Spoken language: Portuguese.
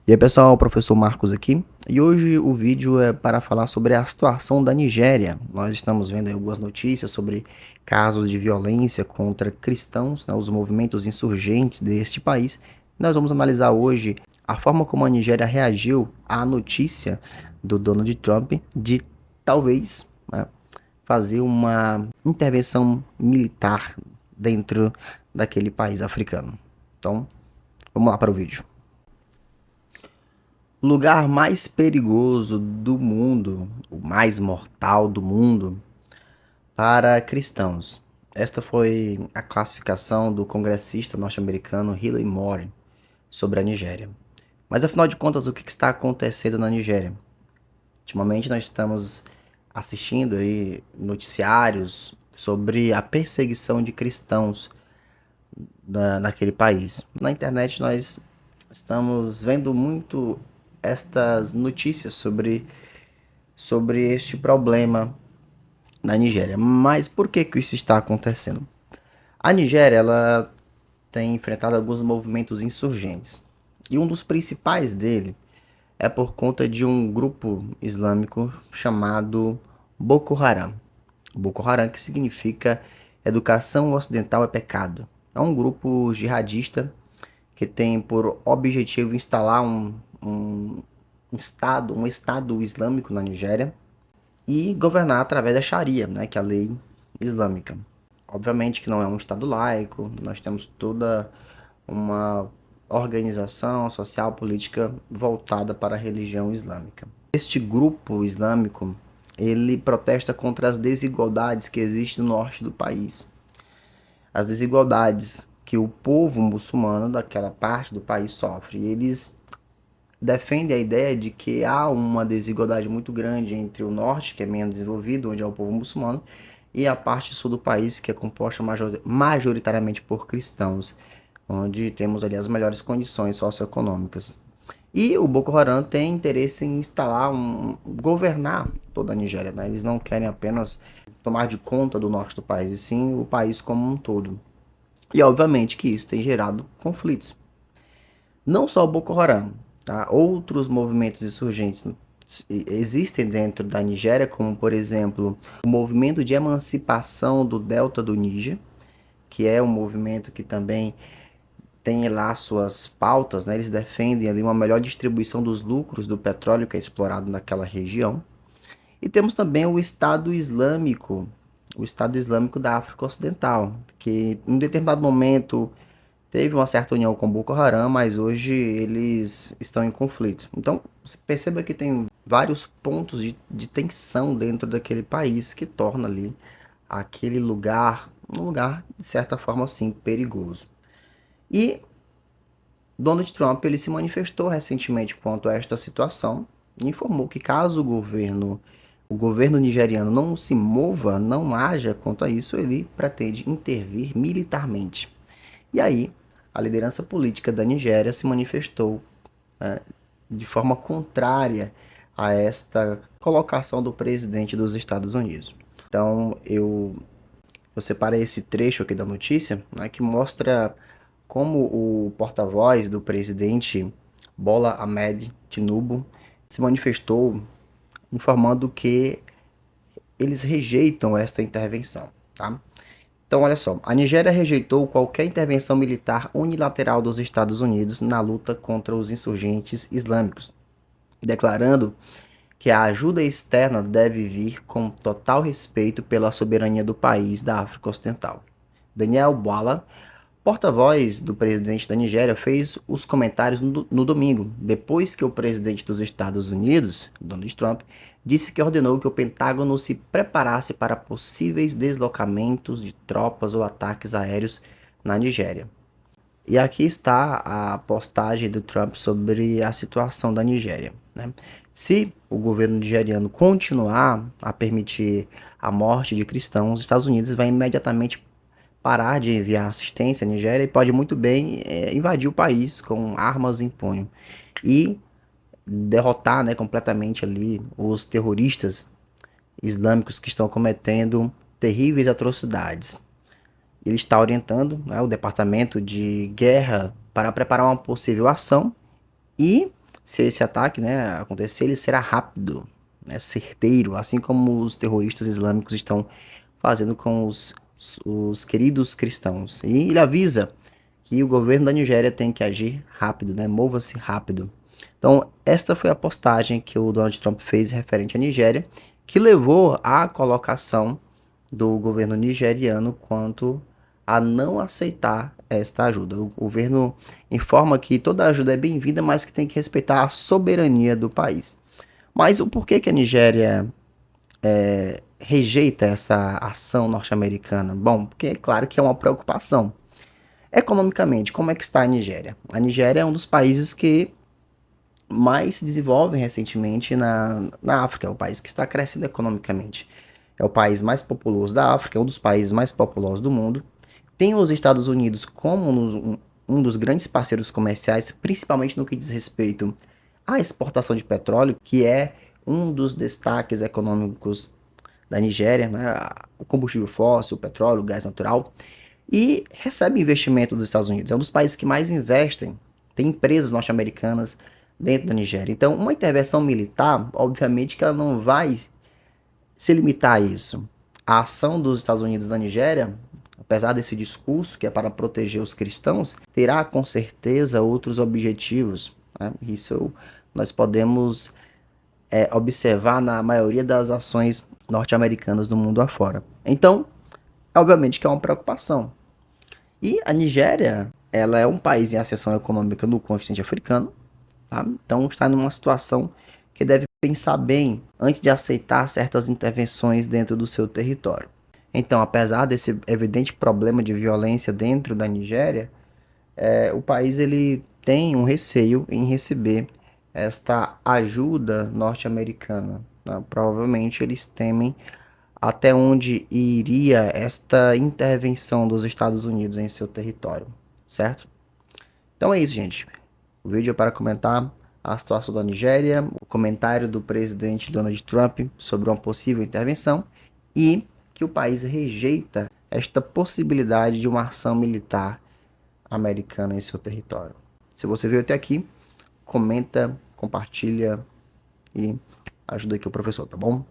E aí pessoal, o professor Marcos aqui, e hoje o vídeo é para falar sobre a situação da Nigéria. Nós estamos vendo aí algumas notícias sobre casos de violência contra cristãos, né, os movimentos insurgentes deste país. Nós vamos analisar hoje a forma como a Nigéria reagiu à notícia do Donald Trump de talvez, né, fazer uma intervenção militar dentro daquele país africano. Então, vamos lá para o vídeo. O lugar mais perigoso do mundo, o mais mortal do mundo, para cristãos. Esta foi a classificação do congressista norte-americano Hillary Moore sobre a Nigéria. Mas afinal de contas, o que está acontecendo na Nigéria? Ultimamente nós estamos assistindo aí noticiários sobre a perseguição de cristãos naquele país. Na internet nós estamos vendo muito estas notícias sobre este problema na Nigéria. Mas por que que isso está acontecendo? A Nigéria, ela tem enfrentado alguns movimentos insurgentes. E um dos principais dele é por conta de um grupo islâmico chamado Boko Haram. Boko Haram, que significa Educação Ocidental é Pecado. É um grupo jihadista que tem por objetivo instalar um estado islâmico na Nigéria e governar através da Sharia, né, que é a lei islâmica. Obviamente que não é um estado laico, nós temos toda uma organização social política voltada para a religião islâmica. Este grupo islâmico, ele protesta contra as desigualdades que existem no norte do país. As desigualdades que o povo muçulmano daquela parte do país sofre. Eles defende a ideia de que há uma desigualdade muito grande entre o norte, que é menos desenvolvido, onde é o povo muçulmano, e a parte sul do país, que é composta majoritariamente por cristãos, onde temos ali as melhores condições socioeconômicas. E o Boko Haram tem interesse em governar toda a Nigéria, né? Eles não querem apenas tomar de conta do norte do país, e sim o país como um todo. E obviamente que isso tem gerado conflitos. Não só o Boko Haram, tá? Outros movimentos insurgentes existem dentro da Nigéria, como por exemplo o movimento de emancipação do Delta do Níger, que é um movimento que também tem lá suas pautas, né? Eles defendem ali uma melhor distribuição dos lucros do petróleo que é explorado naquela região. E temos também o Estado Islâmico da África Ocidental, que em determinado momento teve uma certa união com Boko Haram, mas hoje eles estão em conflito. Então, você perceba que tem vários pontos de tensão dentro daquele país que torna ali aquele lugar, um lugar, de certa forma, assim, perigoso. E Donald Trump ele se manifestou recentemente quanto a esta situação e informou que caso o governo nigeriano não se mova, não haja quanto a isso, ele pretende intervir militarmente. E aí, a liderança política da Nigéria se manifestou, né, de forma contrária a esta colocação do presidente dos Estados Unidos. Então, eu separei esse trecho aqui da notícia, né, que mostra como o porta-voz do presidente Bola Ahmed Tinubu se manifestou informando que eles rejeitam esta intervenção, tá? Então, olha só, a Nigéria rejeitou qualquer intervenção militar unilateral dos Estados Unidos na luta contra os insurgentes islâmicos, declarando que a ajuda externa deve vir com total respeito pela soberania do país da África Ocidental. Daniel Bwala, porta-voz do presidente da Nigéria, fez os comentários no domingo, depois que o presidente dos Estados Unidos, Donald Trump, disse que ordenou que o Pentágono se preparasse para possíveis deslocamentos de tropas ou ataques aéreos na Nigéria. E aqui está a postagem do Trump sobre a situação da Nigéria, né? Se o governo nigeriano continuar a permitir a morte de cristãos, os Estados Unidos vai imediatamente parar de enviar assistência à Nigéria e pode muito bem invadir o país com armas em punho e derrotar, né, completamente ali os terroristas islâmicos que estão cometendo terríveis atrocidades. Ele está orientando, né, o Departamento de Guerra para preparar uma possível ação e se esse ataque, né, acontecer, ele será rápido, né, certeiro, assim como os terroristas islâmicos estão fazendo com os queridos cristãos. E ele avisa que o governo da Nigéria tem que agir rápido, né, mova-se rápido. Então, esta foi a postagem que o Donald Trump fez referente à Nigéria, que levou à colocação do governo nigeriano quanto a não aceitar esta ajuda. O governo informa que toda ajuda é bem-vinda, mas que tem que respeitar a soberania do país. Mas o porquê que a Nigéria rejeita essa ação norte-americana? Bom, porque é claro que é uma preocupação. Economicamente, como é que está a Nigéria? A Nigéria é um dos países que mais se desenvolvem recentemente na África, é o país que está crescendo economicamente. É o país mais populoso da África, é um dos países mais populosos do mundo. Tem os Estados Unidos como um dos grandes parceiros comerciais, principalmente no que diz respeito à exportação de petróleo, que é um dos destaques econômicos da Nigéria, né? O combustível fóssil, o petróleo, o gás natural, e recebe investimento dos Estados Unidos. É um dos países que mais investem. Tem empresas norte-americanas dentro da Nigéria. Então, uma intervenção militar, obviamente que ela não vai se limitar a isso. A ação dos Estados Unidos na Nigéria, apesar desse discurso que é para proteger os cristãos, terá com certeza outros objetivos, né? Isso nós podemos observar na maioria das ações norte-americanas do mundo afora. Então, obviamente que é uma preocupação. E a Nigéria, ela é um país em ascensão econômica no continente africano, tá? Então está numa situação que deve pensar bem antes de aceitar certas intervenções dentro do seu território. Então, apesar desse evidente problema de violência dentro da Nigéria, o país ele tem um receio em receber esta ajuda norte-americana, né? Provavelmente eles temem até onde iria esta intervenção dos Estados Unidos em seu território, certo? Então é isso, gente. O vídeo é para comentar a situação da Nigéria, o comentário do presidente Donald Trump sobre uma possível intervenção e que o país rejeita esta possibilidade de uma ação militar americana em seu território. Se você veio até aqui, comenta, compartilha e ajuda aqui o professor, tá bom?